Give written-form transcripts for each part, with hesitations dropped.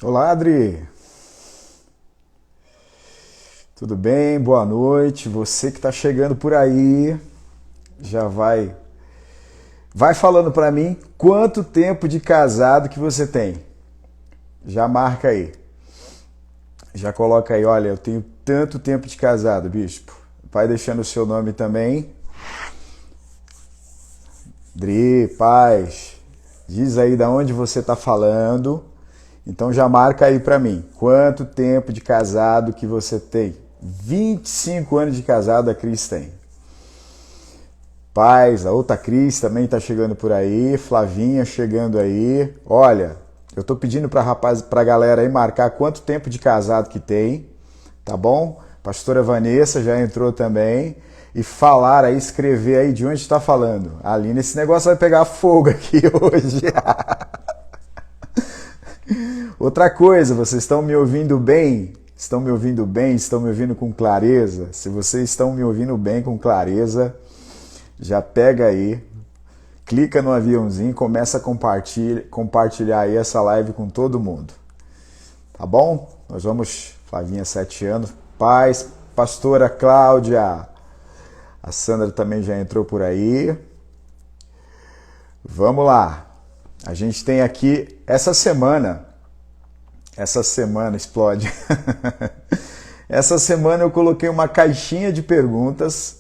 Olá, Adri. Tudo bem? Boa noite. Você que está chegando por aí, já vai falando para mim quanto tempo de casado que você tem. Já marca aí. Já coloca aí, olha, eu tenho tanto tempo de casado, bispo. Vai deixando o seu nome também. Adri, paz. Diz aí de onde você está falando. Então já marca aí para mim. Quanto tempo de casado que você tem? 25 anos de casado a Cris tem. Paz, a outra Cris também tá chegando por aí. Flavinha chegando aí. Olha, eu tô pedindo pra galera aí marcar quanto tempo de casado que tem. Tá bom? Pastora Vanessa já entrou também. E falar aí, escrever aí de onde está falando. Aline, esse negócio vai pegar fogo aqui hoje. Outra coisa, vocês estão me ouvindo bem? Estão me ouvindo bem? Estão me ouvindo com clareza? Se vocês estão me ouvindo bem, com clareza, já pega aí, clica no aviãozinho e começa a compartilhar aí essa live com todo mundo. Tá bom? Nós vamos, Flavinha, 7 anos. Paz, pastora Cláudia. A Sandra também já entrou por aí. Vamos lá. A gente tem aqui essa semana explode. Essa semana eu coloquei uma caixinha de perguntas.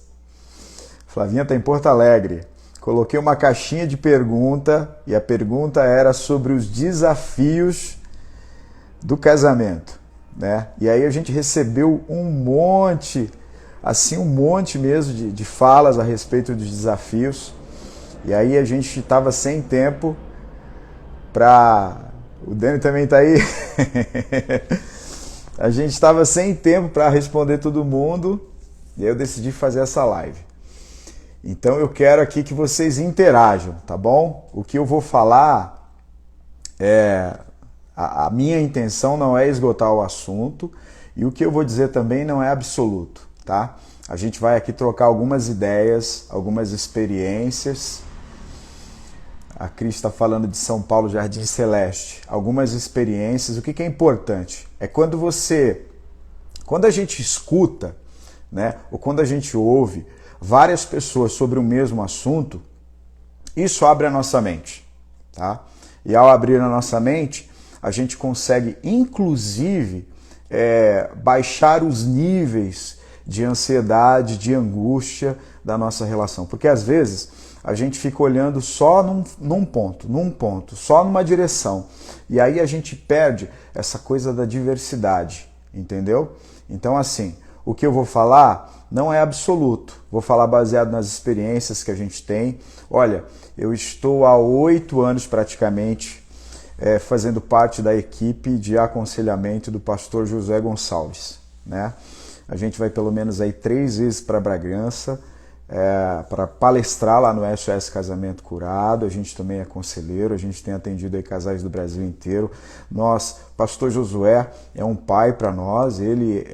Flavinha está em Porto Alegre. Coloquei uma caixinha de pergunta e a pergunta era sobre os desafios do casamento, né? E aí a gente recebeu um monte mesmo de falas a respeito dos desafios. E aí a gente estava sem tempo para... O Dani também está aí. A gente estava sem tempo para responder todo mundo e aí eu decidi fazer essa live. Então eu quero aqui que vocês interajam, tá bom? O que eu vou falar a minha intenção não é esgotar o assunto e o que eu vou dizer também não é absoluto, tá? A gente vai aqui trocar algumas ideias, algumas experiências. A Cris está falando de São Paulo, Jardim Celeste. Algumas experiências. O que é importante? É quando a gente escuta, né, ou quando a gente ouve várias pessoas sobre o mesmo assunto, isso abre a nossa mente, tá? E ao abrir a nossa mente, a gente consegue, inclusive, baixar os níveis de ansiedade, de angústia da nossa relação. Porque às vezes a gente fica olhando só num ponto, só numa direção. E aí a gente perde essa coisa da diversidade, entendeu? Então assim, o que eu vou falar não é absoluto. Vou falar baseado nas experiências que a gente tem. Olha, eu estou há 8 anos praticamente fazendo parte da equipe de aconselhamento do pastor José Gonçalves, né? A gente vai pelo menos aí 3 vezes para Bragança, para palestrar lá no SOS Casamento Curado. A gente também é conselheiro, a gente tem atendido aí casais do Brasil inteiro. Pastor Josué é um pai para nós, ele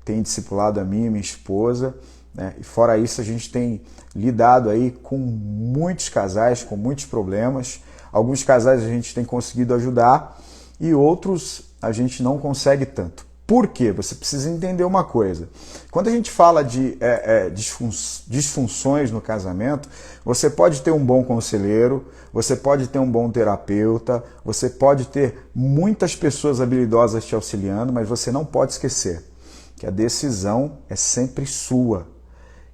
tem discipulado a mim e minha esposa, né? E fora isso a gente tem lidado aí com muitos casais, com muitos problemas. Alguns casais a gente tem conseguido ajudar e outros a gente não consegue tanto. Por quê? Você precisa entender uma coisa. Quando a gente fala de disfunções no casamento, você pode ter um bom conselheiro, você pode ter um bom terapeuta, você pode ter muitas pessoas habilidosas te auxiliando, mas você não pode esquecer que a decisão é sempre sua.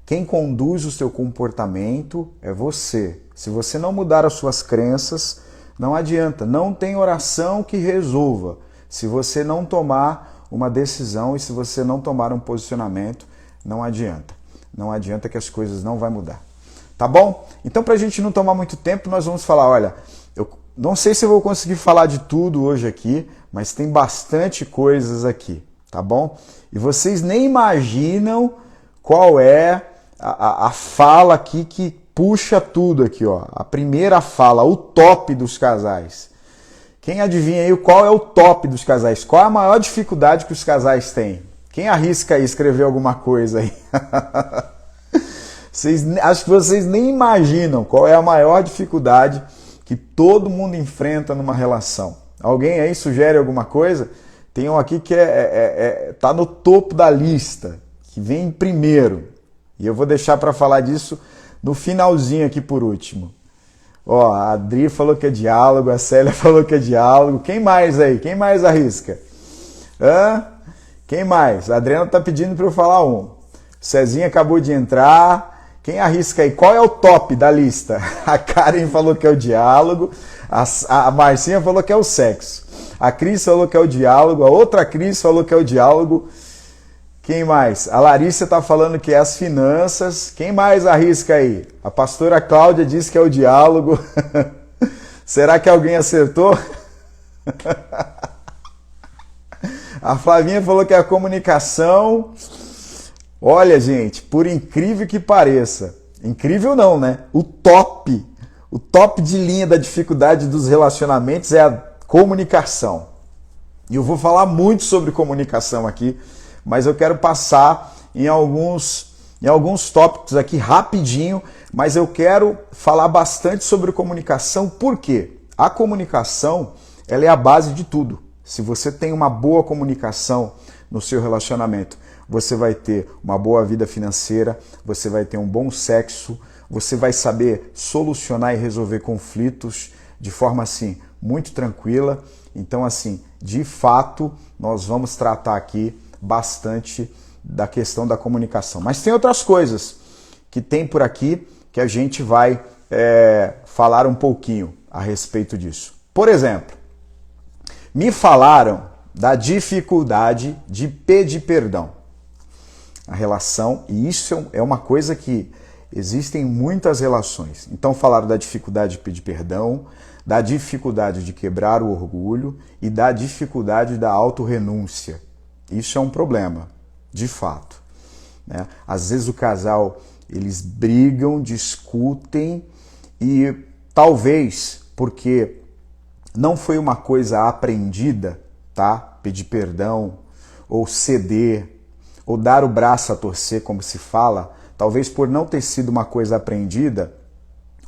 Quem conduz o seu comportamento é você. Se você não mudar as suas crenças, não adianta. Não tem oração que resolva. Se você não tomar uma decisão e se você não tomar um posicionamento, não adianta. Não adianta que as coisas não vão mudar. Tá bom? Então, para a gente não tomar muito tempo, nós vamos falar, olha, eu não sei se eu vou conseguir falar de tudo hoje aqui, mas tem bastante coisas aqui, tá bom? E vocês nem imaginam qual é a fala aqui que puxa tudo aqui, ó. A primeira fala, o top dos casais. Quem adivinha aí qual é o top dos casais? Qual é a maior dificuldade que os casais têm? Quem arrisca aí escrever alguma coisa aí? Acho que vocês nem imaginam qual é a maior dificuldade que todo mundo enfrenta numa relação. Alguém aí sugere alguma coisa? Tem um aqui que tá no topo da lista, que vem em primeiro. E eu vou deixar para falar disso no finalzinho aqui por último. Ó, a Adri falou que é diálogo, a Célia falou que é diálogo. Quem mais aí? Quem mais arrisca? Quem mais? A Adriana tá pedindo para eu falar um. Cezinha acabou de entrar. Quem arrisca aí? Qual é o top da lista? A Karen falou que é o diálogo. A Marcinha falou que é o sexo. A Cris falou que é o diálogo. A outra Cris falou que é o diálogo. Quem mais? A Larissa está falando que é as finanças. Quem mais arrisca aí? A pastora Cláudia disse que é o diálogo. Será que alguém acertou? A Flavinha falou que é a comunicação. Olha, gente, por incrível que pareça, incrível não, né? O top de linha da dificuldade dos relacionamentos é a comunicação. E eu vou falar muito sobre comunicação aqui, mas eu quero passar em alguns tópicos aqui rapidinho, mas eu quero falar bastante sobre comunicação, porque a comunicação, ela é a base de tudo. Se você tem uma boa comunicação no seu relacionamento, você vai ter uma boa vida financeira, você vai ter um bom sexo, você vai saber solucionar e resolver conflitos de forma assim muito tranquila. Então assim, de fato, nós vamos tratar aqui bastante da questão da comunicação. Mas tem outras coisas que tem por aqui que a gente vai falar um pouquinho a respeito disso. Por exemplo, me falaram da dificuldade de pedir perdão. A relação, e isso é uma coisa que existe em muitas relações. Então falaram da dificuldade de pedir perdão, da dificuldade de quebrar o orgulho e da dificuldade da autorrenúncia. Isso é um problema, de fato. Né? Às vezes o casal, eles brigam, discutem e talvez porque não foi uma coisa aprendida, tá? Pedir perdão ou ceder, ou dar o braço a torcer, como se fala, talvez por não ter sido uma coisa aprendida,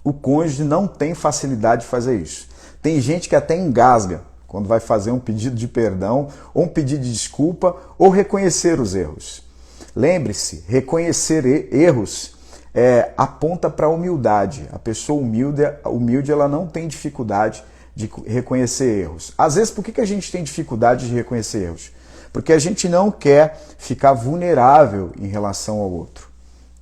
o cônjuge não tem facilidade de fazer isso. Tem gente que até engasga quando vai fazer um pedido de perdão, ou um pedido de desculpa, ou reconhecer os erros. Lembre-se, reconhecer erros aponta para a humildade. A pessoa humilde, ela não tem dificuldade de reconhecer erros. Às vezes, por que a gente tem dificuldade de reconhecer erros? Porque a gente não quer ficar vulnerável em relação ao outro.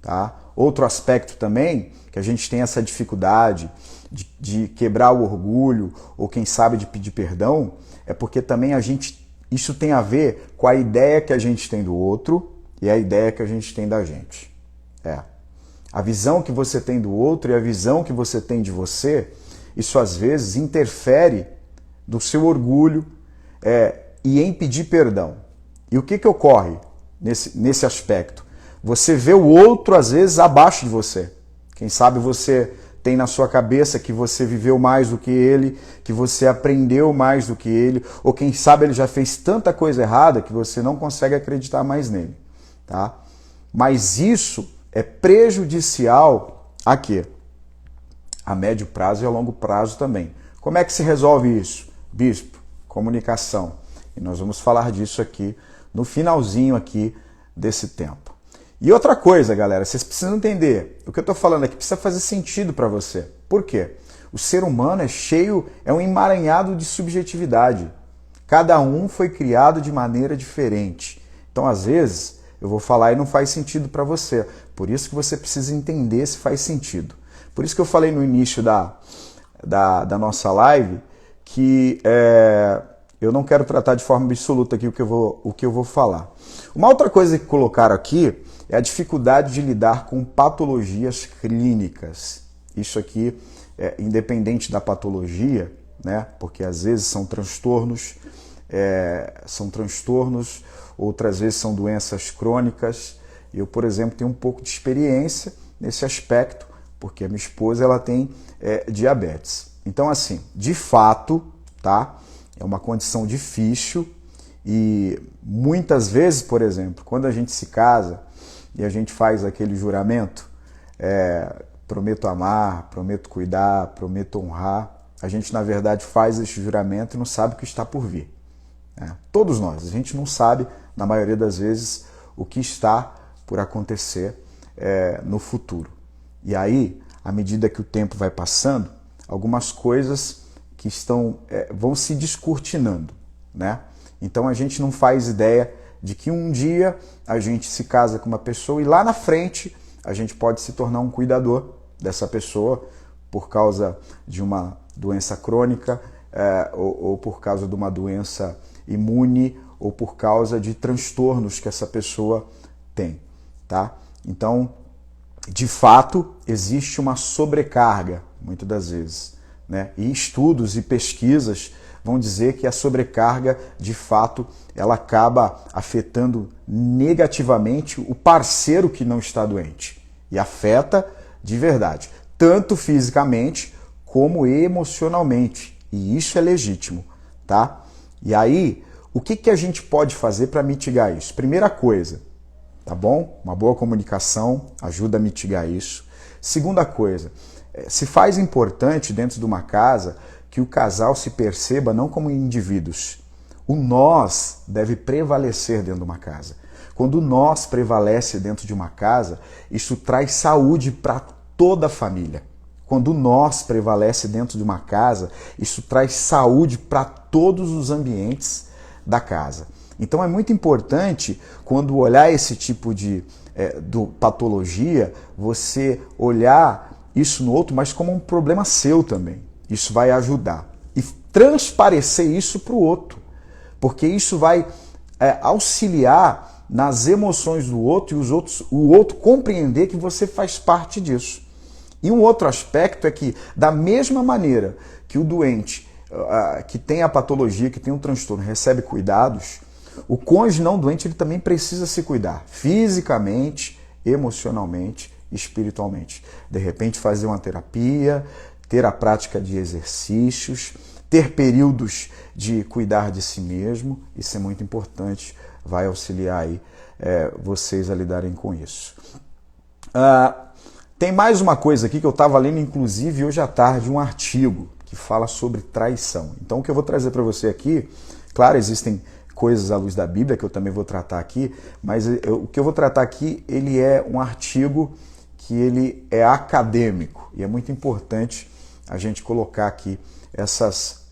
Tá? Outro aspecto também, que a gente tem essa dificuldade de quebrar o orgulho, ou quem sabe de pedir perdão, é porque também isso tem a ver com a ideia que a gente tem do outro e a ideia que a gente tem da gente. A visão que você tem do outro e a visão que você tem de você, isso às vezes interfere no seu orgulho, e em pedir perdão. E o que ocorre nesse aspecto? Você vê o outro, às vezes, abaixo de você. Quem sabe você tem na sua cabeça que você viveu mais do que ele, que você aprendeu mais do que ele, ou quem sabe ele já fez tanta coisa errada que você não consegue acreditar mais nele. Tá? Mas isso é prejudicial a quê? A médio prazo e a longo prazo também. Como é que se resolve isso? Bispo, comunicação. E nós vamos falar disso aqui no finalzinho aqui desse tempo. E outra coisa, galera, vocês precisam entender, o que eu estou falando aqui precisa fazer sentido para você. Por quê? O ser humano é um emaranhado de subjetividade. Cada um foi criado de maneira diferente. Então, às vezes, eu vou falar e não faz sentido para você. Por isso que você precisa entender se faz sentido. Por isso que eu falei no início da nossa live que eu não quero tratar de forma absoluta aqui o que eu vou falar. Uma outra coisa que colocaram aqui é a dificuldade de lidar com patologias clínicas. Isso aqui é independente da patologia, né? Porque às vezes são transtornos, outras vezes são doenças crônicas. Eu, por exemplo, tenho um pouco de experiência nesse aspecto, porque a minha esposa ela tem diabetes. Então, assim, de fato, tá? É uma condição difícil e muitas vezes, por exemplo, quando a gente se casa e a gente faz aquele juramento, prometo amar, prometo cuidar, prometo honrar, a gente na verdade faz esse juramento e não sabe o que está por vir. Todos nós, a gente não sabe, na maioria das vezes, o que está por acontecer no futuro. E aí, à medida que o tempo vai passando, algumas coisas que vão se descortinando, né? Então a gente não faz ideia de que um dia a gente se casa com uma pessoa e lá na frente a gente pode se tornar um cuidador dessa pessoa por causa de uma doença crônica ou por causa de uma doença imune ou por causa de transtornos que essa pessoa tem, tá? Então, de fato, existe uma sobrecarga, muitas das vezes, né? E estudos e pesquisas vão dizer que a sobrecarga, de fato, ela acaba afetando negativamente o parceiro que não está doente. E afeta de verdade, tanto fisicamente como emocionalmente. E isso é legítimo, tá? E aí, o que a gente pode fazer para mitigar isso? Primeira coisa, tá bom? Uma boa comunicação ajuda a mitigar isso. Segunda coisa, se faz importante dentro de uma casa que o casal se perceba não como indivíduos. O nós deve prevalecer dentro de uma casa. Quando o nós prevalece dentro de uma casa, isso traz saúde para toda a família. Quando o nós prevalece dentro de uma casa, isso traz saúde para todos os ambientes da casa. Então é muito importante, quando olhar esse tipo de patologia, você olhar isso no outro, mas como um problema seu também. Isso vai ajudar. E transparecer isso para o outro. Porque isso vai auxiliar nas emoções do outro e o outro compreender que você faz parte disso. E um outro aspecto é que, da mesma maneira que o doente que tem a patologia, que tem um transtorno, recebe cuidados, o cônjuge não doente ele também precisa se cuidar fisicamente, emocionalmente, espiritualmente. De repente fazer uma terapia, ter a prática de exercícios, ter períodos de cuidar de si mesmo, isso é muito importante, vai auxiliar aí vocês a lidarem com isso. Tem mais uma coisa aqui que eu estava lendo, inclusive, hoje à tarde, um artigo que fala sobre traição. Então, o que eu vou trazer para você aqui, claro, existem coisas à luz da Bíblia que eu também vou tratar aqui, mas o que eu vou tratar aqui, ele é um artigo que ele é acadêmico e é muito importante a gente colocar aqui essas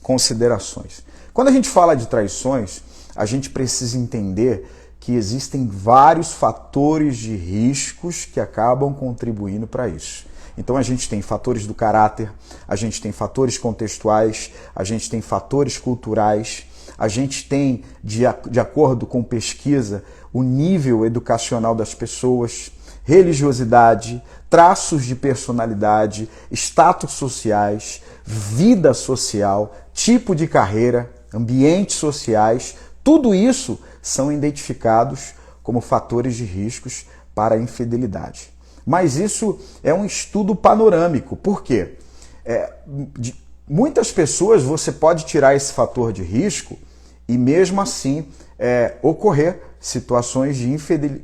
considerações. Quando a gente fala de traições, a gente precisa entender que existem vários fatores de riscos que acabam contribuindo para isso. Então a gente tem fatores do caráter, a gente tem fatores contextuais, a gente tem fatores culturais, a gente tem, de acordo com pesquisa, o nível educacional das pessoas, religiosidade, traços de personalidade, status sociais, vida social, tipo de carreira, ambientes sociais, tudo isso são identificados como fatores de riscos para a infidelidade. Mas isso é um estudo panorâmico. Por quê? De muitas pessoas você pode tirar esse fator de risco e mesmo assim ocorrer situações de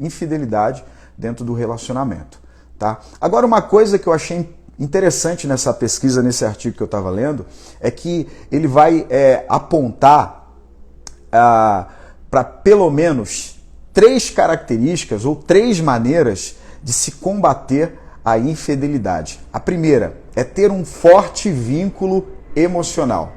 infidelidade dentro do relacionamento. Tá? Agora, uma coisa que eu achei interessante nessa pesquisa, nesse artigo que eu estava lendo, é que ele vai apontar para pelo menos 3 características ou 3 maneiras de se combater a infidelidade. A primeira é ter um forte vínculo emocional.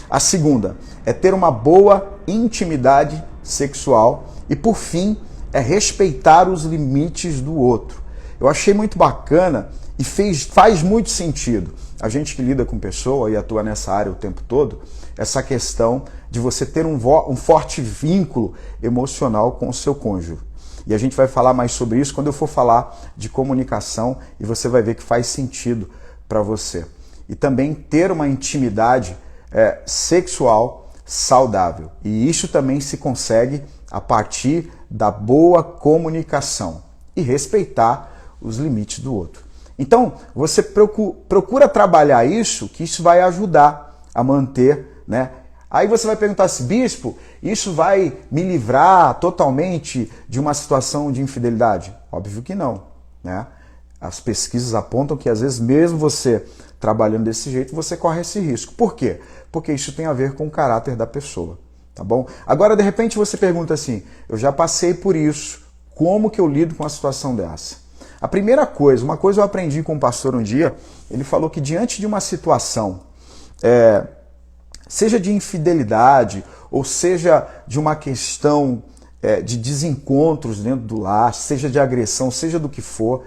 A segunda é ter uma boa intimidade sexual. E por fim, é respeitar os limites do outro. Eu achei muito bacana e faz muito sentido. A gente que lida com pessoa e atua nessa área o tempo todo, essa questão de você ter um forte vínculo emocional com o seu cônjuge. E a gente vai falar mais sobre isso quando eu for falar de comunicação e você vai ver que faz sentido para você. E também ter uma intimidade sexual saudável. E isso também se consegue a partir da boa comunicação e respeitar os limites do outro. Então, você procura trabalhar isso, que isso vai ajudar a manter, né? Aí você vai perguntar assim, bispo, isso vai me livrar totalmente de uma situação de infidelidade? Óbvio que não, né? As pesquisas apontam que às vezes mesmo você trabalhando desse jeito, você corre esse risco. Por quê? Porque isso tem a ver com o caráter da pessoa, tá bom? Agora, de repente, você pergunta assim, eu já passei por isso, como que eu lido com uma situação dessa? A primeira coisa, uma coisa eu aprendi com um pastor um dia, ele falou que diante de uma situação, seja de infidelidade, ou seja de uma questão de desencontros dentro do lar, seja de agressão, seja do que for,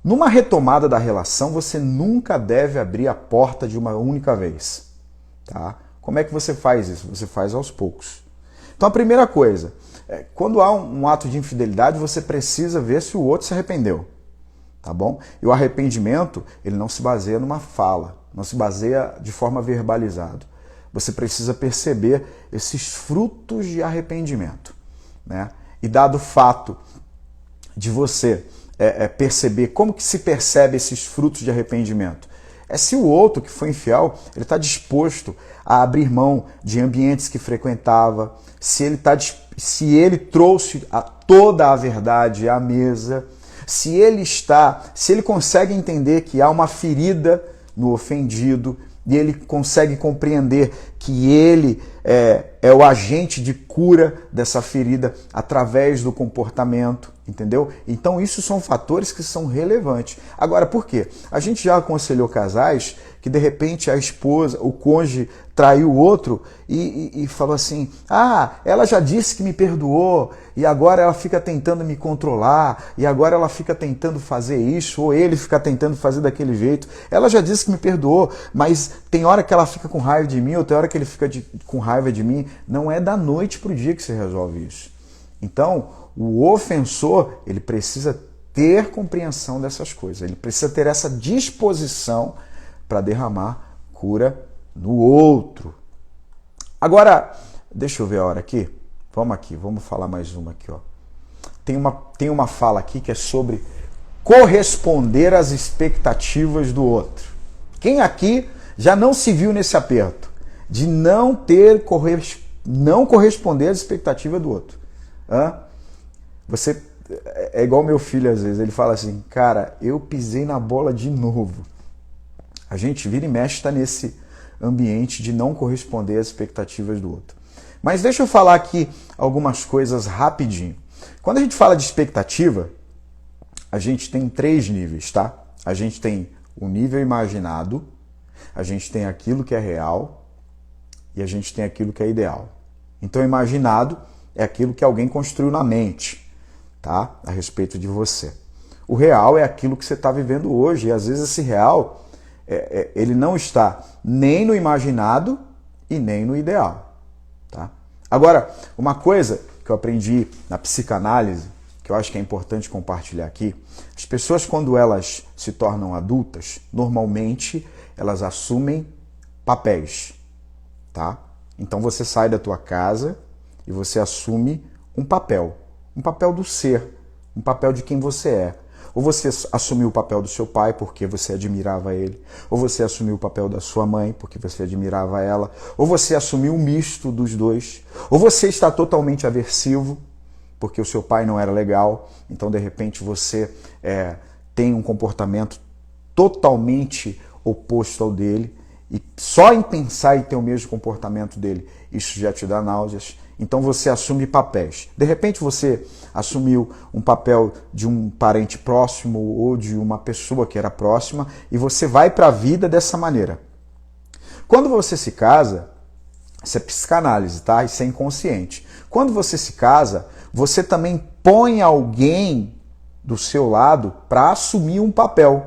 numa retomada da relação, você nunca deve abrir a porta de uma única vez. Tá? Como é que você faz isso? Você faz aos poucos. Então a primeira coisa, quando há um ato de infidelidade, você precisa ver se o outro se arrependeu. Tá bom? E o arrependimento, ele não se baseia numa fala, não se baseia de forma verbalizada. Você precisa perceber esses frutos de arrependimento. Né? E dado o fato de você perceber como que se percebe esses frutos de arrependimento, é se o outro que foi infiel, ele está disposto a abrir mão de ambientes que frequentava, se ele trouxe toda a verdade à mesa, se ele consegue entender que há uma ferida no ofendido e ele consegue compreender que ele é o agente de cura dessa ferida através do comportamento, entendeu? Então isso são fatores que são relevantes. Agora, por quê? A gente já aconselhou casais que de repente a esposa, o cônjuge traiu o outro e falou assim, ela já disse que me perdoou e agora ela fica tentando me controlar e agora ela fica tentando fazer isso ou ele fica tentando fazer daquele jeito. Ela já disse que me perdoou, mas tem hora que ela fica com raiva de mim ou tem hora que ele fica com raiva de mim. Não é da noite para o dia que se resolve isso. Então, o ofensor, ele precisa ter compreensão dessas coisas, ele precisa ter essa disposição para derramar cura no outro. Agora, deixa eu ver a hora aqui. Vamos falar mais uma aqui. Ó. Tem uma fala aqui que é sobre corresponder às expectativas do outro. Quem aqui já não se viu nesse aperto de não corresponder às expectativas do outro? Você é igual meu filho às vezes, ele fala assim, cara, eu pisei na bola de novo. A gente vira e mexe está nesse ambiente de não corresponder às expectativas do outro. Mas deixa eu falar aqui algumas coisas rapidinho. Quando a gente fala de expectativa, a gente tem 3 níveis, tá? A gente tem o nível imaginado, a gente tem aquilo que é real e a gente tem aquilo que é ideal. Então, imaginado é aquilo que alguém construiu na mente, tá? A respeito de você. O real é aquilo que você está vivendo hoje e às vezes esse real ele não está nem no imaginado e nem no ideal. Tá? Agora, uma coisa que eu aprendi na psicanálise, que eu acho que é importante compartilhar aqui, as pessoas quando elas se tornam adultas, normalmente elas assumem papéis. Tá? Então você sai da tua casa e você assume um papel do ser, um papel de quem você é. Ou você assumiu o papel do seu pai porque você admirava ele, ou você assumiu o papel da sua mãe porque você admirava ela, ou você assumiu um misto dos dois, ou você está totalmente aversivo porque o seu pai não era legal, então de repente você tem um comportamento totalmente oposto ao dele, e só em pensar em ter o mesmo comportamento dele, isso já te dá náuseas. Então você assume papéis. De repente você assumiu um papel de um parente próximo ou de uma pessoa que era próxima e você vai para a vida dessa maneira. Quando você se casa, isso é psicanálise, tá? Isso é inconsciente. Quando você se casa, você também põe alguém do seu lado para assumir um papel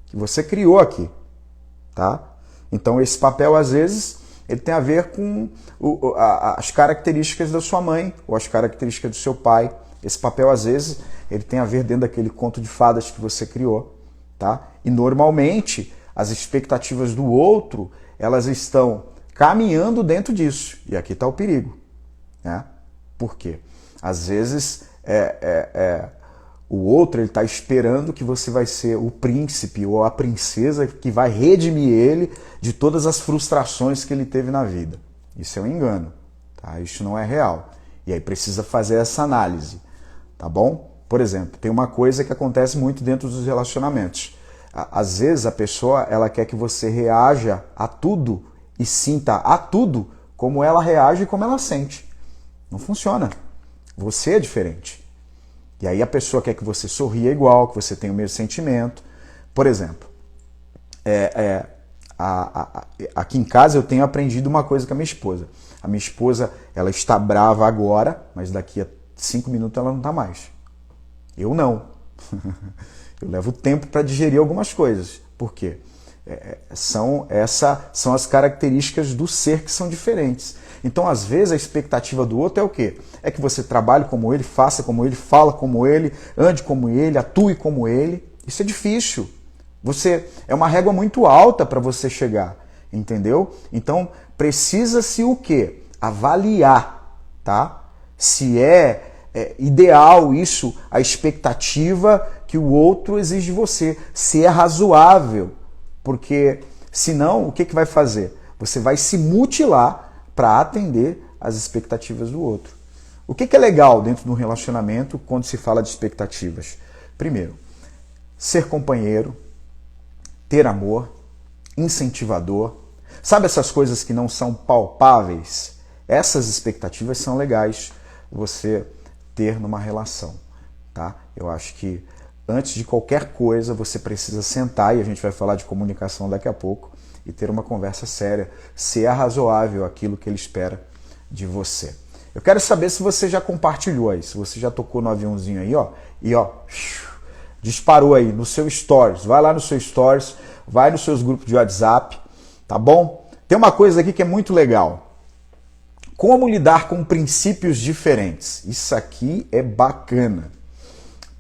que você criou aqui, tá? Então esse papel às vezes ele tem a ver com as características da sua mãe ou as características do seu pai. Esse papel, às vezes, ele tem a ver dentro daquele conto de fadas que você criou. Tá? E, normalmente, as expectativas do outro, elas estão caminhando dentro disso. E aqui está o perigo. Né? Por quê? Às vezes, o outro está esperando que você vai ser o príncipe ou a princesa que vai redimir ele de todas as frustrações que ele teve na vida. Isso é um engano, tá? Isso não é real. E aí precisa fazer essa análise, tá bom? Por exemplo, tem uma coisa que acontece muito dentro dos relacionamentos. Às vezes a pessoa ela quer que você reaja a tudo e sinta a tudo como ela reage e como ela sente. Não funciona. Você é diferente. E aí a pessoa quer que você sorria igual, que você tenha o mesmo sentimento. Por exemplo, aqui em casa eu tenho aprendido uma coisa com a minha esposa. A minha esposa, ela está brava agora, mas daqui a 5 minutos ela não está mais. Eu não. Eu levo tempo para digerir algumas coisas. Por quê? São as características do ser que são diferentes. Então, às vezes, a expectativa do outro é o quê? É que você trabalhe como ele, faça como ele, fala como ele, ande como ele, atue como ele. Isso é difícil. É uma régua muito alta para você chegar, entendeu? Então, precisa-se o quê? Avaliar, tá? Se é ideal isso, a expectativa que o outro exige de você, se é razoável, porque senão o que vai fazer? Você vai se mutilar para atender às expectativas do outro. O que é legal dentro de um relacionamento quando se fala de expectativas? Primeiro, ser companheiro, ter amor, incentivador. Sabe essas coisas que não são palpáveis? Essas expectativas são legais você ter numa relação, tá? Eu acho que antes de qualquer coisa você precisa sentar, e a gente vai falar de comunicação daqui a pouco, e ter uma conversa séria, se é razoável aquilo que ele espera de você. Eu quero saber se você já compartilhou aí, se você já tocou no aviãozinho aí, ó, e ó, disparou aí no seu stories, vai lá no seu stories, vai nos seus grupos de WhatsApp, tá bom? Tem uma coisa aqui que é muito legal. Como lidar com princípios diferentes? Isso aqui é bacana,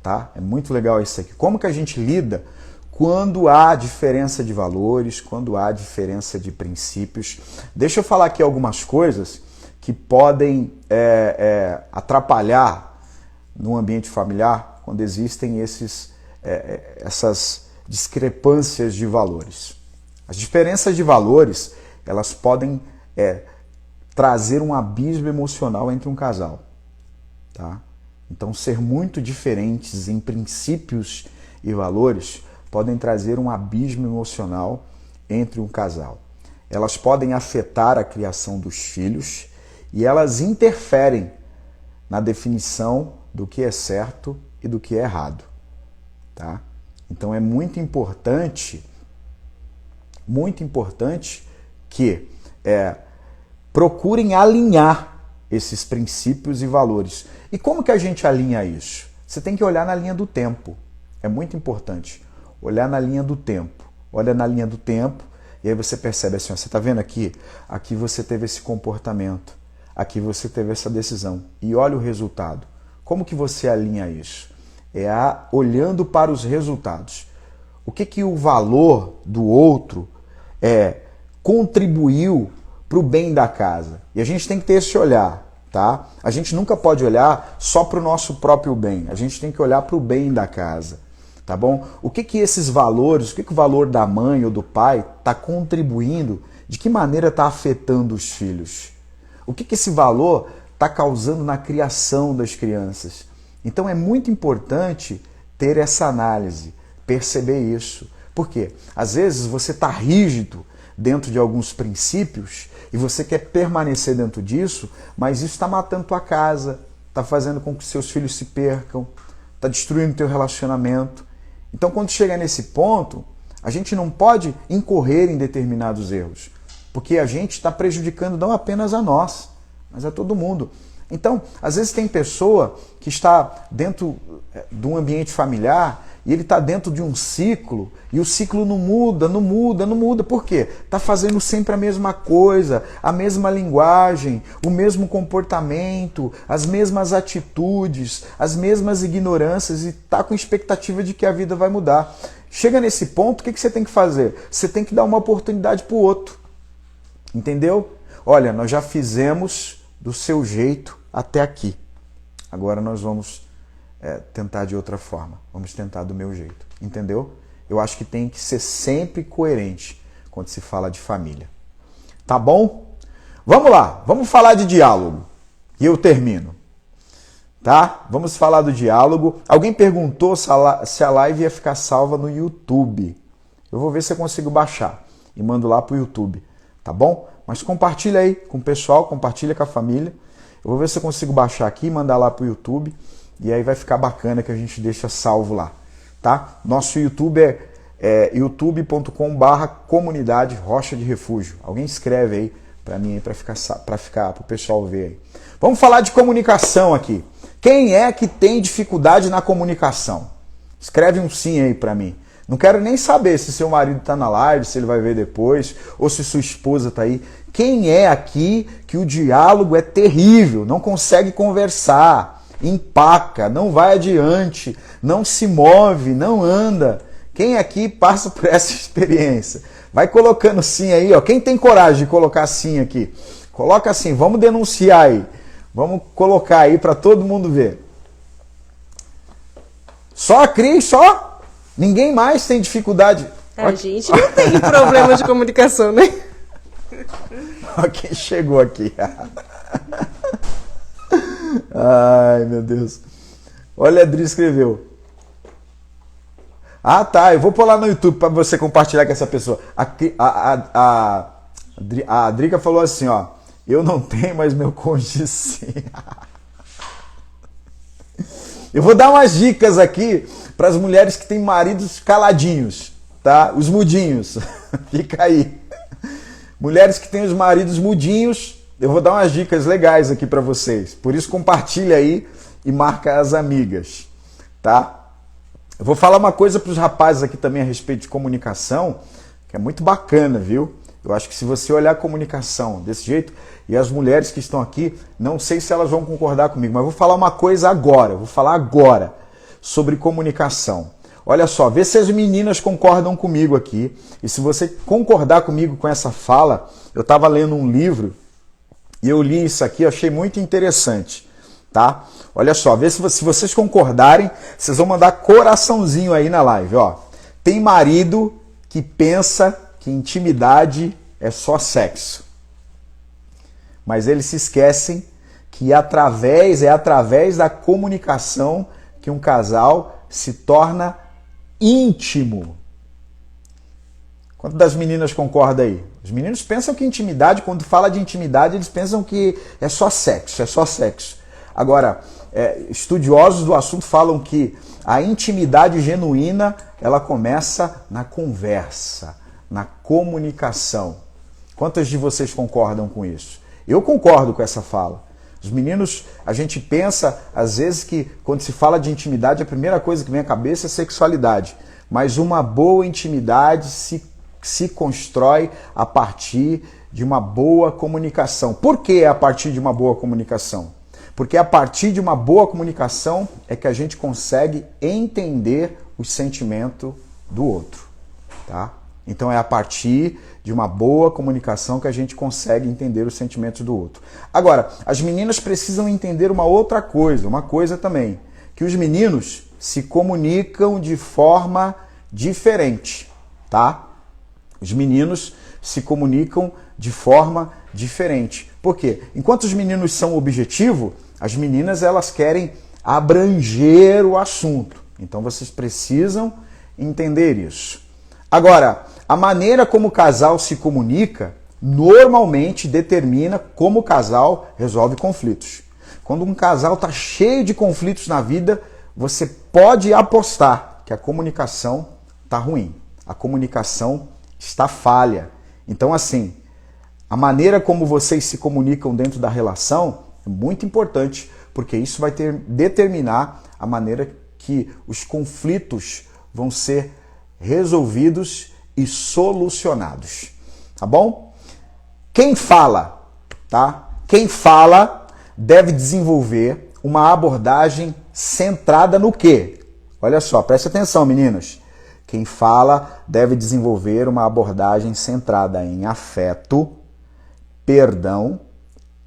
tá? É muito legal isso aqui. Como que a gente lida quando há diferença de valores, quando há diferença de princípios? Deixa eu falar aqui algumas coisas que podem atrapalhar no ambiente familiar quando existem essas discrepâncias de valores. As diferenças de valores, elas podem trazer um abismo emocional entre um casal, tá? Então, ser muito diferentes em princípios e valores podem trazer um abismo emocional entre um casal. Elas podem afetar a criação dos filhos e elas interferem na definição do que é certo e do que é errado, tá? Então, é muito importante que procurem alinhar esses princípios e valores. E como que a gente alinha isso? Você tem que olhar na linha do tempo. É muito importante. Olhar na linha do tempo. Olha na linha do tempo e aí você percebe assim, ó, você está vendo aqui? Aqui você teve esse comportamento. Aqui você teve essa decisão. E olha o resultado. Como que você alinha isso? Olhando para os resultados. O que o valor do outro contribuiu para o bem da casa. E a gente tem que ter esse olhar, tá? A gente nunca pode olhar só para o nosso próprio bem. A gente tem que olhar para o bem da casa, tá bom? O que esses valores, o que o valor da mãe ou do pai está contribuindo, de que maneira está afetando os filhos? O que esse valor está causando na criação das crianças? Então é muito importante ter essa análise, perceber isso. Por quê? Às vezes você está rígido dentro de alguns princípios e você quer permanecer dentro disso, mas isso está matando tua casa, está fazendo com que seus filhos se percam, está destruindo teu relacionamento. Então, quando chega nesse ponto, a gente não pode incorrer em determinados erros, porque a gente está prejudicando não apenas a nós, mas a todo mundo. Então, às vezes tem pessoa que está dentro de um ambiente familiar e ele está dentro de um ciclo e o ciclo não muda, não muda, não muda. Por quê? Está fazendo sempre a mesma coisa, a mesma linguagem, o mesmo comportamento, as mesmas atitudes, as mesmas ignorâncias e está com expectativa de que a vida vai mudar. Chega nesse ponto, o que você tem que fazer? Você tem que dar uma oportunidade para o outro. Entendeu? Olha, nós já fizemos do seu jeito até aqui. Agora nós vamos tentar de outra forma. Vamos tentar do meu jeito. Entendeu? Eu acho que tem que ser sempre coerente quando se fala de família. Tá bom? Vamos lá. Vamos falar de diálogo. E eu termino. Tá? Vamos falar do diálogo. Alguém perguntou se a live ia ficar salva no YouTube. eu vou ver se eu consigo baixar e mando lá para o YouTube, tá bom? Mas compartilha aí com o pessoal, compartilha com a família. Eu vou ver se eu consigo baixar aqui e mandar lá para o YouTube. E aí vai ficar bacana que a gente deixa salvo lá, tá? Nosso YouTube é youtube.com/comunidade Rocha de Refúgio. Alguém escreve aí para mim, para o pessoal ver aí. Vamos falar de comunicação aqui. Quem é que tem dificuldade na comunicação? Escreve um sim aí para mim. Não quero nem saber se seu marido está na live, se ele vai ver depois, ou se sua esposa está aí. Quem é aqui que o diálogo é terrível, não consegue conversar, empaca, não vai adiante, não se move, não anda? Quem aqui passa por essa experiência? Vai colocando sim aí, ó. Quem tem coragem de colocar sim aqui? Coloca assim, vamos denunciar aí. Vamos colocar aí para todo mundo ver. Só a Cris, só? Ninguém mais tem dificuldade? A gente não tem problema de comunicação, né? Olha quem chegou aqui. Ai, meu Deus. Olha, a Adri escreveu. Ah, tá. Eu vou pôr lá no YouTube para você compartilhar com essa pessoa. A Drica falou assim, ó. Eu não tenho, mas meu cônjuge sim. Eu vou dar umas dicas aqui para as mulheres que têm maridos caladinhos, tá? Os mudinhos. Fica aí. Mulheres que têm os maridos mudinhos, eu vou dar umas dicas legais aqui para vocês. Por isso compartilha aí e marca as amigas, tá? Eu vou falar uma coisa para os rapazes aqui também a respeito de comunicação, que é muito bacana, viu? Eu acho que se você olhar a comunicação desse jeito, e as mulheres que estão aqui, não sei se elas vão concordar comigo, mas vou falar uma coisa agora, vou falar agora sobre comunicação. Olha só, vê se as meninas concordam comigo aqui, e se você concordar comigo com essa fala, eu estava lendo um livro, e eu li isso aqui, eu achei muito interessante, tá? Olha só, vê se vocês concordarem, vocês vão mandar coraçãozinho aí na live, ó. Tem marido que pensa que intimidade é só sexo. Mas eles se esquecem que é através da comunicação que um casal se torna íntimo. Quantas das meninas concordam aí? Os meninos pensam que intimidade, quando fala de intimidade, eles pensam que é só sexo, é só sexo. Agora, estudiosos do assunto falam que a intimidade genuína, ela começa na conversa, na comunicação. Quantas de vocês concordam com isso? Eu concordo com essa fala. Os meninos, a gente pensa, às vezes, que quando se fala de intimidade, a primeira coisa que vem à cabeça é sexualidade. Mas uma boa intimidade se constrói a partir de uma boa comunicação. Por que a partir de uma boa comunicação? Porque a partir de uma boa comunicação é que a gente consegue entender o sentimento do outro, tá? Então é a partir de uma boa comunicação que a gente consegue entender os sentimentos do outro. Agora, as meninas precisam entender uma outra coisa, uma coisa também, que os meninos se comunicam de forma diferente, tá? Os meninos se comunicam de forma diferente. Por quê? Enquanto os meninos são objetivo, as meninas elas querem abranger o assunto. Então vocês precisam entender isso. Agora, a maneira como o casal se comunica normalmente determina como o casal resolve conflitos. Quando um casal está cheio de conflitos na vida, você pode apostar que a comunicação está ruim. A comunicação está falha. Então, assim, a maneira como vocês se comunicam dentro da relação é muito importante, porque isso vai determinar a maneira que os conflitos vão ser resolvidos e solucionados, tá bom? Quem fala, tá? Quem fala deve desenvolver uma abordagem centrada no quê? Olha só, preste atenção, meninos. Quem fala deve desenvolver uma abordagem centrada em afeto, perdão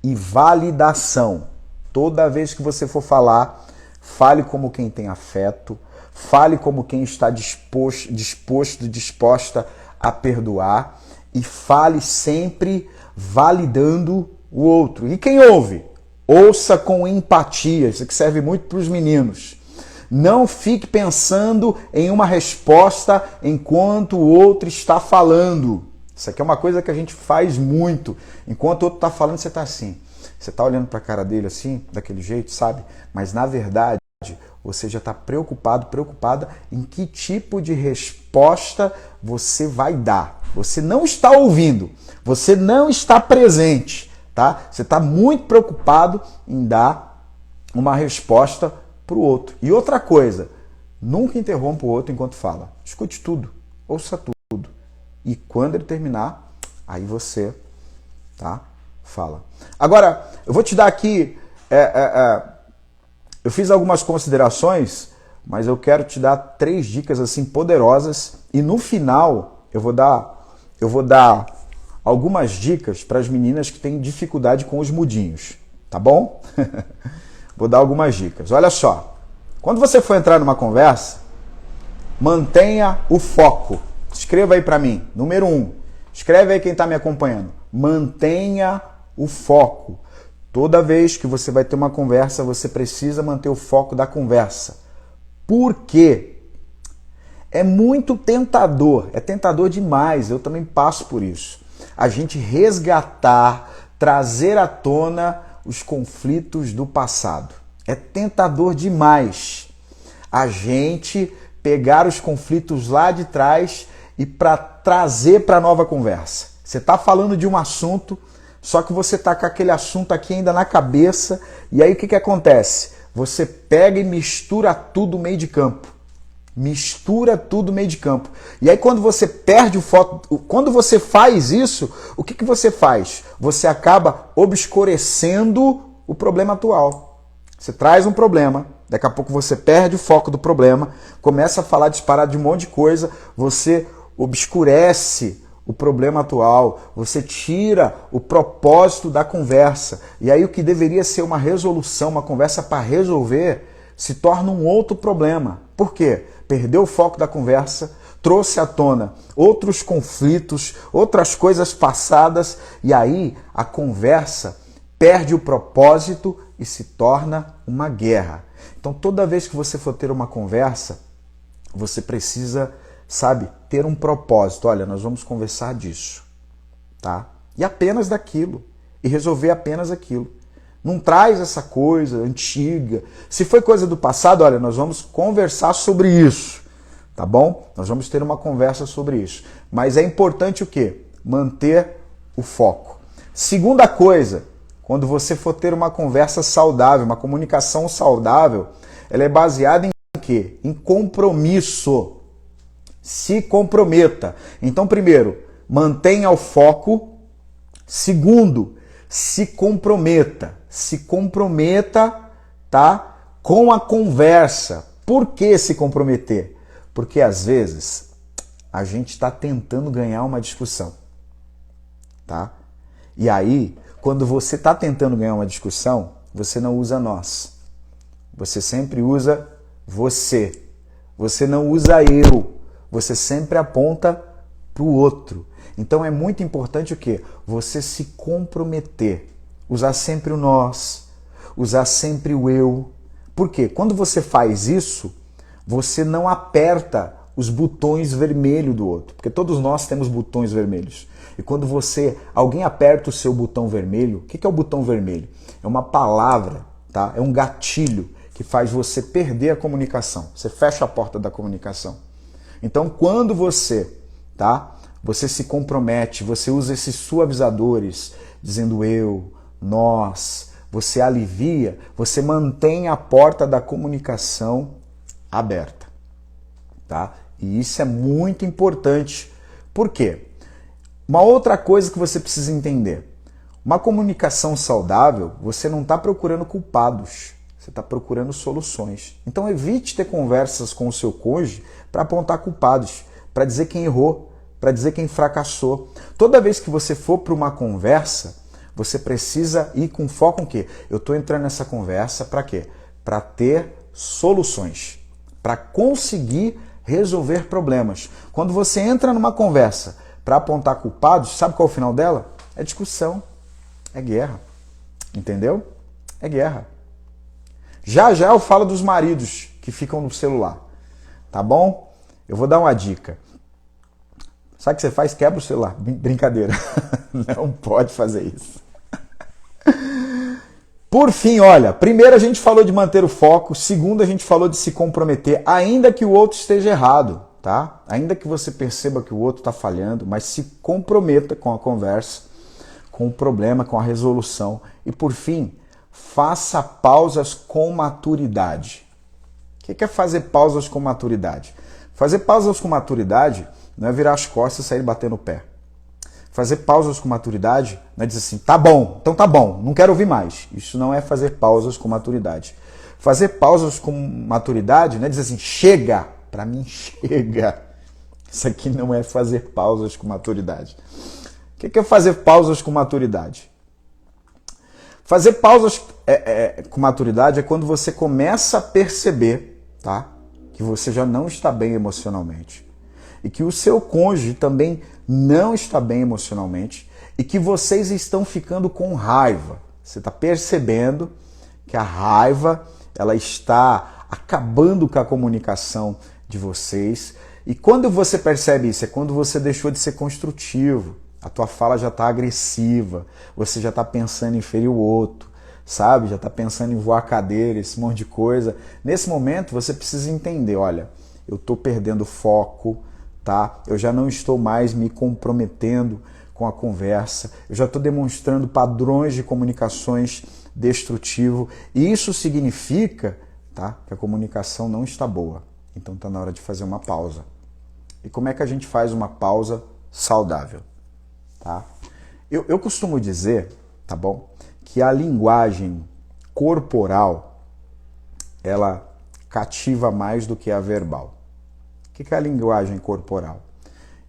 e validação. Toda vez que você for falar, fale como quem tem afeto, fale como quem está disposta a perdoar e fale sempre validando o outro. E quem ouve? Ouça com empatia. Isso aqui serve muito para os meninos. Não fique pensando em uma resposta enquanto o outro está falando. Isso aqui é uma coisa que a gente faz muito. Enquanto o outro está falando, você está assim. Você está olhando para a cara dele assim, daquele jeito, sabe? Mas na verdade, você já está preocupado, preocupada em que tipo de resposta você vai dar. Você não está ouvindo, você não está presente, tá? Você está muito preocupado em dar uma resposta para o outro. E outra coisa, nunca interrompa o outro enquanto fala. Escute tudo, ouça tudo. E quando ele terminar, aí você, tá, fala. Agora, eu vou te dar aqui... Eu fiz algumas considerações, mas eu quero te dar 3 dicas assim poderosas. E no final, eu vou dar algumas dicas para as meninas que têm dificuldade com os mudinhos. Tá bom? Vou dar algumas dicas. Olha só. Quando você for entrar numa conversa, mantenha o foco. Escreva aí para mim. Número 1. Escreve aí quem está me acompanhando. Mantenha o foco. Toda vez que você vai ter uma conversa, você precisa manter o foco da conversa. Por quê? É muito tentador. É tentador demais. Eu também passo por isso. A gente resgatar, trazer à tona os conflitos do passado. É tentador demais a gente pegar os conflitos lá de trás e para trazer para a nova conversa. Você está falando de um assunto, só que você está com aquele assunto aqui ainda na cabeça, e aí o que acontece? Você pega e mistura tudo meio de campo. Mistura tudo meio de campo. E aí quando você perde o foco, quando você faz isso, o que você faz? Você acaba obscurecendo o problema atual. Você traz um problema, daqui a pouco você perde o foco do problema, começa a falar disparado de um monte de coisa, você obscurece o problema atual, você tira o propósito da conversa. E aí o que deveria ser uma resolução, uma conversa para resolver, se torna um outro problema. Por quê? Perdeu o foco da conversa, trouxe à tona outros conflitos, outras coisas passadas, e aí a conversa perde o propósito e se torna uma guerra. Então toda vez que você for ter uma conversa, você precisa, sabe, ter um propósito. Olha, nós vamos conversar disso, tá? E apenas daquilo. E resolver apenas aquilo. Não traz essa coisa antiga. Se foi coisa do passado, olha, nós vamos conversar sobre isso, tá bom? Nós vamos ter uma conversa sobre isso. Mas é importante o quê? Manter o foco. Segunda coisa, quando você for ter uma conversa saudável, uma comunicação saudável, ela é baseada em quê? Em compromisso. Se comprometa. Então, primeiro, mantenha o foco. Segundo, se comprometa. Se comprometa, tá? Com a conversa. Por que se comprometer? Porque às vezes a gente está tentando ganhar uma discussão, tá? E aí, quando você está tentando ganhar uma discussão, você não usa nós. Você sempre usa você. Você não usa eu. Você sempre aponta para o outro. Então é muito importante o quê? Você se comprometer. Usar sempre o nós. Usar sempre o eu. Por quê? Quando você faz isso, você não aperta os botões vermelhos do outro. Porque todos nós temos botões vermelhos. E quando alguém aperta o seu botão vermelho, o que é o botão vermelho? É uma palavra, tá? É um gatilho que faz você perder a comunicação. Você fecha a porta da comunicação. Então, quando você se compromete, você usa esses suavizadores, dizendo eu, nós, você alivia, você mantém a porta da comunicação aberta, tá? E isso é muito importante. Por quê? Uma outra coisa que você precisa entender. Uma comunicação saudável, você não está procurando culpados, você está procurando soluções. Então evite ter conversas com o seu cônjuge para apontar culpados, para dizer quem errou, para dizer quem fracassou. Toda vez que você for para uma conversa, você precisa ir com foco em quê? Eu estou entrando nessa conversa para quê? Para ter soluções, para conseguir resolver problemas. Quando você entra numa conversa para apontar culpados, sabe qual é o final dela? É discussão, é guerra. Entendeu? É guerra. Já já eu falo dos maridos que ficam no celular, tá bom? Eu vou dar uma dica. Sabe o que você faz? Quebra o celular. Brincadeira. Não pode fazer isso. Por fim, olha, primeiro a gente falou de manter o foco, segundo a gente falou de se comprometer, ainda que o outro esteja errado, tá? Ainda que você perceba que o outro está falhando, mas se comprometa com a conversa, com o problema, com a resolução. E por fim, faça pausas com maturidade. O que é fazer pausas com maturidade? Fazer pausas com maturidade não é virar as costas e sair batendo o pé. Fazer pausas com maturidade não é dizer assim, tá bom, então tá bom, não quero ouvir mais. Isso não é fazer pausas com maturidade. Fazer pausas com maturidade não é dizer assim, chega, pra mim chega. Isso aqui não é fazer pausas com maturidade. O que é fazer pausas com maturidade? Fazer pausas com maturidade é quando você começa a perceber, tá, que você já não está bem emocionalmente. E que o seu cônjuge também não está bem emocionalmente e que vocês estão ficando com raiva. Você está percebendo que a raiva ela está acabando com a comunicação de vocês. E quando você percebe isso? É quando você deixou de ser construtivo. A tua fala já está agressiva. Você já está pensando em ferir o outro, sabe? Já está pensando em voar cadeira, esse monte de coisa. Nesse momento você precisa entender, olha, eu estou perdendo foco, tá? Eu já não estou mais me comprometendo com a conversa, eu já estou demonstrando padrões de comunicações destrutivo e isso significa, tá, que a comunicação não está boa. Então está na hora de fazer uma pausa. E como é que a gente faz uma pausa saudável? Tá? Eu costumo dizer, tá bom, que a linguagem corporal ela cativa mais do que a verbal. O que é a linguagem corporal?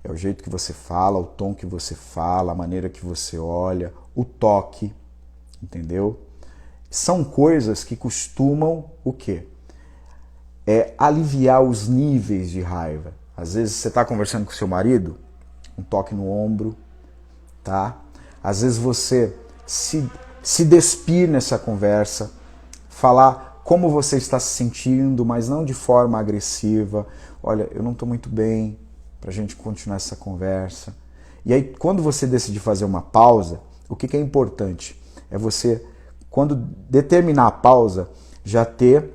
É o jeito que você fala, o tom que você fala, a maneira que você olha, o toque, entendeu? São coisas que costumam o quê? Aliviar os níveis de raiva. Às vezes você está conversando com seu marido, um toque no ombro, tá? Às vezes você se despir nessa conversa, falar como você está se sentindo, mas não de forma agressiva. Olha, eu não estou muito bem, para a gente continuar essa conversa. E aí, quando você decidir fazer uma pausa, o que é importante? É você, quando determinar a pausa, já ter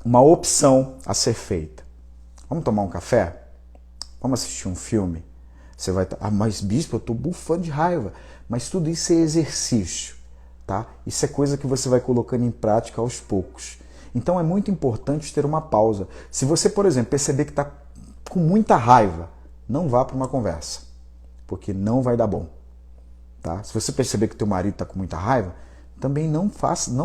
uma opção a ser feita. Vamos tomar um café? Vamos assistir um filme? Você vai estar, mas bispo, eu estou bufando de raiva. Mas tudo isso é exercício, tá? Isso é coisa que você vai colocando em prática aos poucos. Então é muito importante ter uma pausa. Se você, por exemplo, perceber que está com muita raiva, não vá para uma conversa, porque não vai dar bom, tá? Se você perceber que teu marido está com muita raiva, também não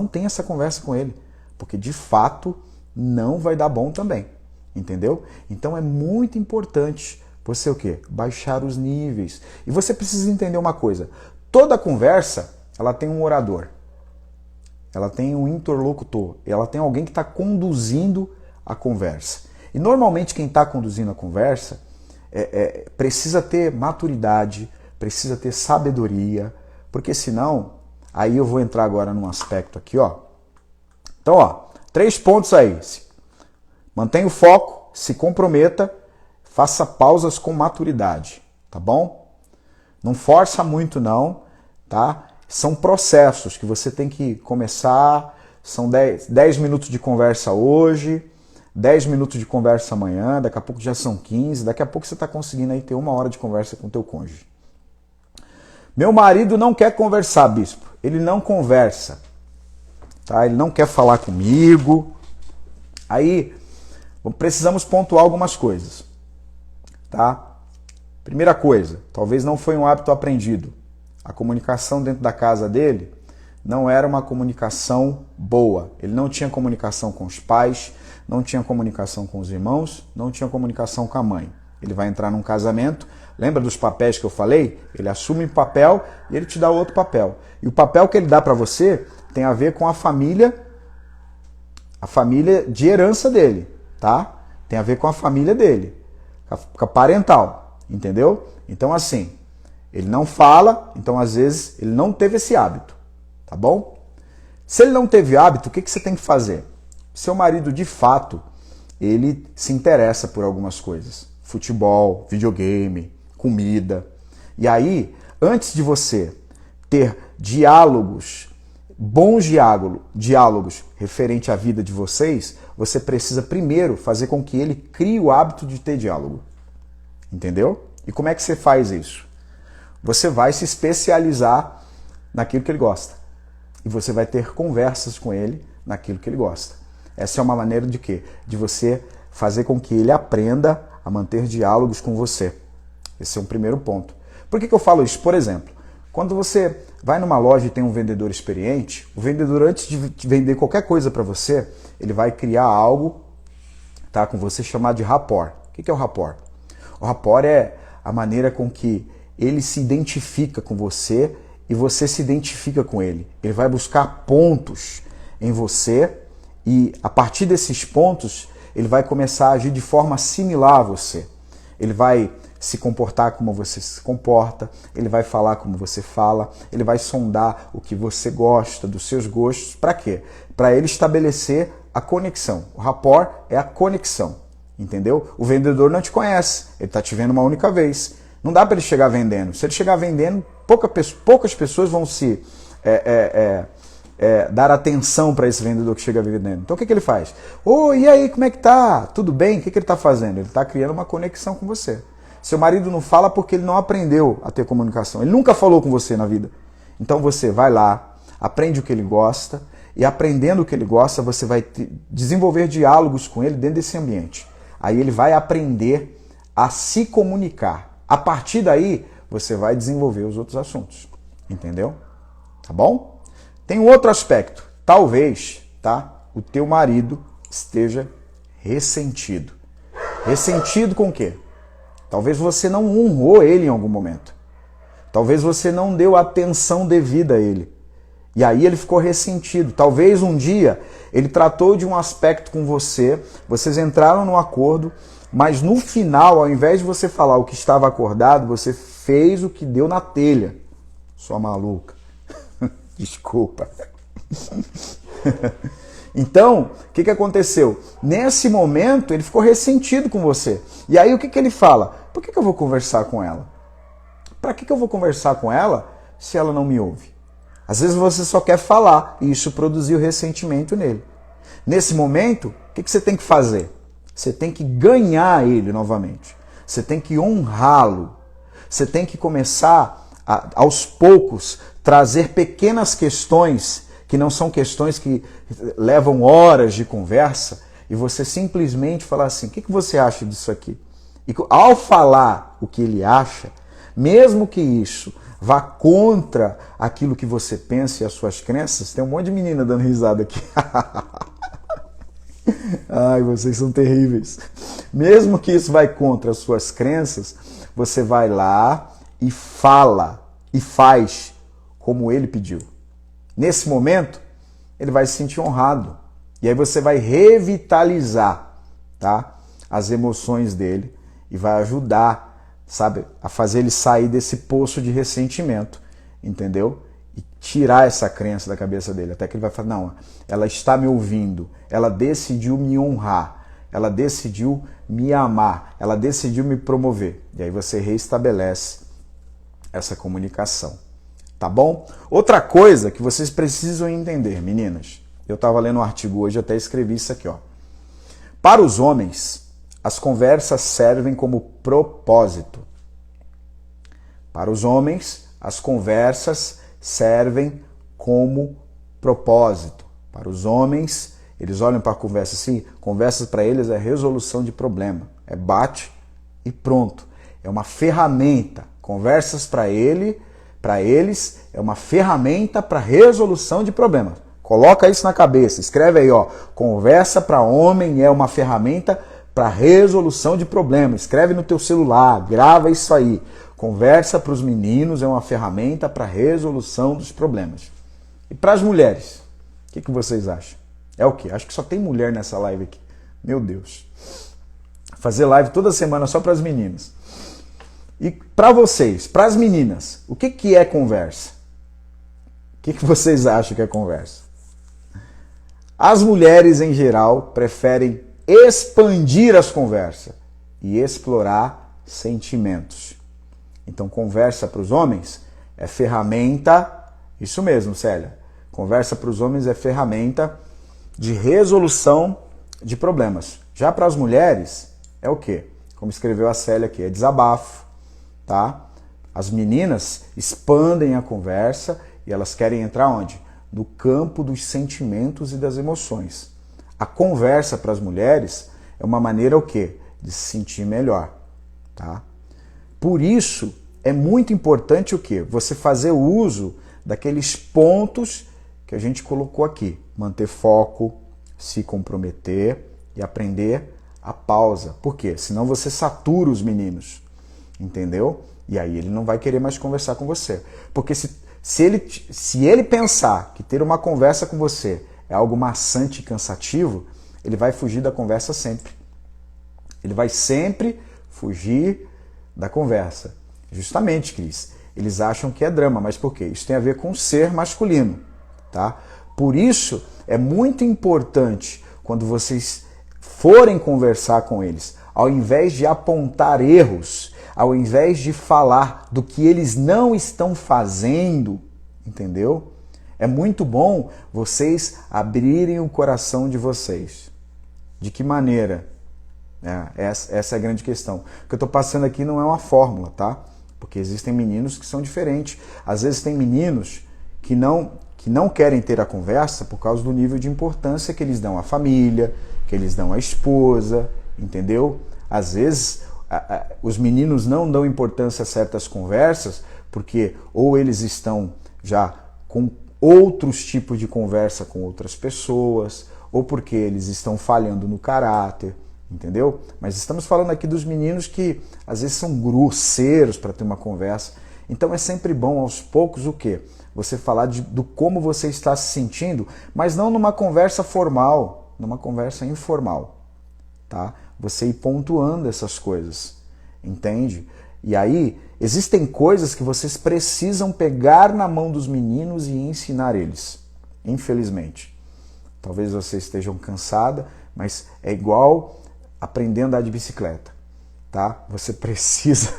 tenha essa conversa com ele, porque de fato não vai dar bom também, entendeu? Então é muito importante você o quê? Baixar os níveis. E você precisa entender uma coisa, toda conversa ela tem um orador, ela tem um interlocutor, ela tem alguém que está conduzindo a conversa. E normalmente quem está conduzindo a conversa precisa ter maturidade, precisa ter sabedoria, porque senão, aí eu vou entrar agora num aspecto aqui, ó. Então, ó, 3 pontos aí. Mantenha o foco, se comprometa, faça pausas com maturidade, tá bom? Não força muito não, tá? São processos que você tem que começar, são 10 minutos de conversa hoje, 10 minutos de conversa amanhã, daqui a pouco já são 15, daqui a pouco você está conseguindo aí ter 1 hora de conversa com o teu cônjuge. Meu marido não quer conversar, bispo, ele não conversa, tá? Ele não quer falar comigo. Aí precisamos pontuar algumas coisas, tá? Primeira coisa, talvez não foi um hábito aprendido. A comunicação dentro da casa dele não era uma comunicação boa. Ele não tinha comunicação com os pais, não tinha comunicação com os irmãos, não tinha comunicação com a mãe. Ele vai entrar num casamento, lembra dos papéis que eu falei? Ele assume um papel e ele te dá outro papel. E o papel que ele dá para você tem a ver com a família de herança dele, tá? Tem a ver com a família dele, com a parental, entendeu? Então assim, ele não fala, então às vezes ele não teve esse hábito, tá bom? Se ele não teve hábito, o que você tem que fazer? seu marido de fato, ele se interessa por algumas coisas. Futebol, videogame, comida. E aí, antes de você ter diálogos, bons diálogos referente à vida de vocês, você precisa primeiro fazer com que ele crie o hábito de ter diálogo. Entendeu? E como é que você faz isso? Você vai se especializar naquilo que ele gosta. E você vai ter conversas com ele naquilo que ele gosta. Essa é uma maneira de quê? De você fazer com que ele aprenda a manter diálogos com você. Esse é um primeiro ponto. Por que eu falo isso? Por exemplo, quando você vai numa loja e tem um vendedor experiente, o vendedor, antes de vender qualquer coisa para você, ele vai criar algo, tá, com você chamado de rapport. O que é o rapport? O rapport é a maneira com que ele se identifica com você e você se identifica com ele. Ele vai buscar pontos em você e a partir desses pontos ele vai começar a agir de forma similar a você. Ele vai se comportar como você se comporta, ele vai falar como você fala, ele vai sondar o que você gosta, dos seus gostos. Para quê? Para ele estabelecer a conexão. O rapport é a conexão, entendeu? O vendedor não te conhece, ele está te vendo uma única vez. Não dá para ele chegar vendendo. Se ele chegar vendendo, poucas pessoas vão se dar atenção para esse vendedor que chega vendendo. Então o que ele faz? E aí, como é que tá? Tudo bem? O que ele está fazendo? Ele está criando uma conexão com você. Seu marido não fala porque ele não aprendeu a ter comunicação. Ele nunca falou com você na vida. Então você vai lá, aprende o que ele gosta, e aprendendo o que ele gosta, você vai desenvolver diálogos com ele dentro desse ambiente. Aí ele vai aprender a se comunicar. A partir daí, você vai desenvolver os outros assuntos. Entendeu? Tá bom? Tem um outro aspecto. Talvez, tá, o teu marido esteja ressentido. Ressentido com o quê? Talvez você não honrou ele em algum momento. Talvez você não deu atenção devida a ele. E aí ele ficou ressentido. Talvez um dia ele tratou de um aspecto com você, vocês entraram num acordo, mas no final, ao invés de você falar o que estava acordado, você fez o que deu na telha. Sua maluca. Desculpa. Então, o que aconteceu? Nesse momento, ele ficou ressentido com você. E aí, o que ele fala? Por que eu vou conversar com ela? Para que eu vou conversar com ela se ela não me ouve? Às vezes você só quer falar e isso produziu ressentimento nele. Nesse momento, o que você tem que fazer? Você tem que ganhar ele novamente. Você tem que honrá-lo. Você tem que começar, aos poucos, trazer pequenas questões que não são questões que levam horas de conversa, e você simplesmente falar assim, o que você acha disso aqui? E ao falar o que ele acha, mesmo que isso vá contra aquilo que você pensa e as suas crenças, tem um monte de menina dando risada aqui. Ai, vocês são terríveis. Mesmo que isso vai contra as suas crenças, você vai lá e fala e faz como ele pediu. Nesse momento, ele vai se sentir honrado. E aí você vai revitalizar, tá, as emoções dele e vai ajudar, sabe, a fazer ele sair desse poço de ressentimento, entendeu? E tirar essa crença da cabeça dele. Até que ele vai falar, não, ela está me ouvindo, ela decidiu me honrar, ela decidiu me amar, ela decidiu me promover. E aí você reestabelece essa comunicação. Tá bom? Outra coisa que vocês precisam entender, meninas. Eu estava lendo um artigo hoje, até escrevi isso aqui, ó. Para os homens, as conversas servem como propósito. Para os homens, as conversas servem como propósito. Para os homens, eles olham para a conversa assim, conversas para eles é resolução de problema. É bate e pronto. É uma ferramenta. Conversas para eles é uma ferramenta para resolução de problemas. Coloca isso na cabeça, escreve aí, ó. Conversa para homem é uma ferramenta para resolução de problemas. Escreve no teu celular, grava isso aí. Conversa para os meninos é uma ferramenta para resolução dos problemas. E para as mulheres, o que vocês acham? É o quê? Acho que só tem mulher nessa live aqui. Meu Deus. Fazer live toda semana só para as meninas. E para vocês, para as meninas, o que é conversa? O que vocês acham que é conversa? As mulheres, em geral, preferem expandir as conversas e explorar sentimentos. Então, conversa para os homens é ferramenta, isso mesmo, Célia. Conversa para os homens é ferramenta de resolução de problemas. Já para as mulheres, é o quê? Como escreveu a Célia aqui, é desabafo, tá? As meninas expandem a conversa e elas querem entrar onde? No campo dos sentimentos e das emoções. A conversa para as mulheres é uma maneira o quê? De se sentir melhor, tá? Por isso, é muito importante o quê? Você fazer o uso daqueles pontos que a gente colocou aqui. Manter foco, se comprometer e aprender a pausa. Por quê? Senão você satura os meninos, entendeu? E aí ele não vai querer mais conversar com você. Porque se ele pensar que ter uma conversa com você é algo maçante e cansativo, ele vai fugir da conversa sempre. Ele vai sempre fugir da conversa. Justamente, Cris, eles acham que é drama, mas por quê? Isso tem a ver com ser masculino, tá? Por isso, é muito importante, quando vocês forem conversar com eles, ao invés de apontar erros, ao invés de falar do que eles não estão fazendo, entendeu? É muito bom vocês abrirem o coração de vocês. De que maneira? Essa é a grande questão. O que eu estou passando aqui não é uma fórmula, tá? Porque existem meninos que são diferentes. Às vezes tem meninos que não querem ter a conversa por causa do nível de importância que eles dão à família, que eles dão à esposa, entendeu? Às vezes os meninos não dão importância a certas conversas porque ou eles estão já com outros tipos de conversa com outras pessoas, ou porque eles estão falhando no caráter, entendeu? Mas estamos falando aqui dos meninos que às vezes são grosseiros para ter uma conversa. Então é sempre bom aos poucos o quê? Você falar do como você está se sentindo, mas não numa conversa formal, numa conversa informal, tá? Você ir pontuando essas coisas, entende? E aí existem coisas que vocês precisam pegar na mão dos meninos e ensinar eles, infelizmente. Talvez vocês estejam cansada, mas é igual aprender a andar de bicicleta, tá? Você precisa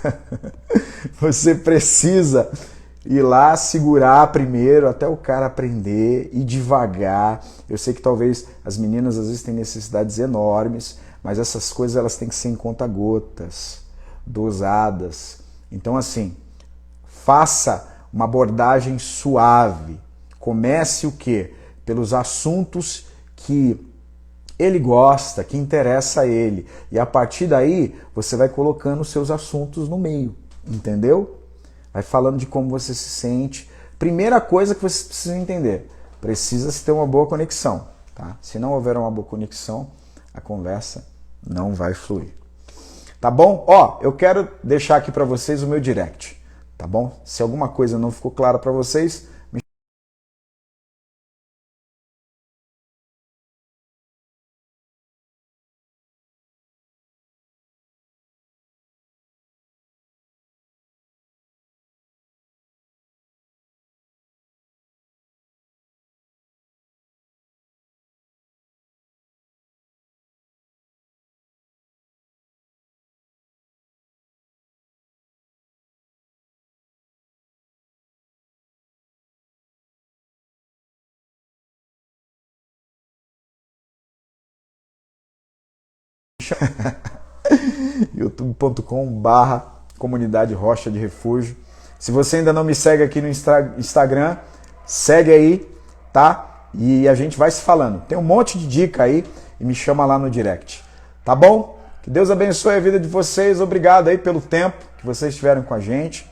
ir lá segurar primeiro até o cara aprender, ir devagar. Eu sei que talvez as meninas às vezes têm necessidades enormes, mas essas coisas elas têm que ser em conta-gotas, dosadas. Então assim, faça uma abordagem suave. Comece o quê? Pelos assuntos que ele gosta, que interessa a ele. E a partir daí, você vai colocando os seus assuntos no meio, entendeu? Vai falando de como você se sente. Primeira coisa que vocês precisam entender, precisa-se ter uma boa conexão, tá? Se não houver uma boa conexão, a conversa não vai fluir. Tá bom? Ó, eu quero deixar aqui para vocês o meu direct, tá bom? Se alguma coisa não ficou clara para vocês, youtube.com/comunidade Rocha de Refúgio. Se você ainda não me segue aqui no Instagram, segue aí, tá? E a gente vai se falando. Tem um monte de dica aí e me chama lá no direct. Tá bom? Que Deus abençoe a vida de vocês. Obrigado aí pelo tempo que vocês tiveram com a gente.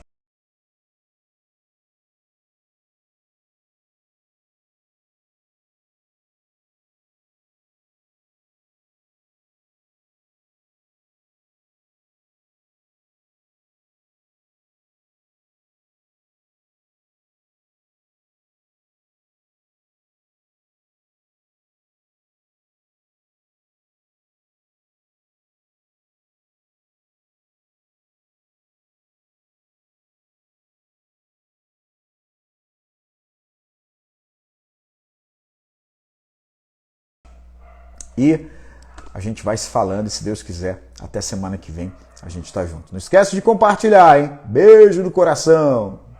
E a gente vai se falando e, se Deus quiser, até semana que vem a gente tá junto. Não esquece de compartilhar, hein? Beijo no coração!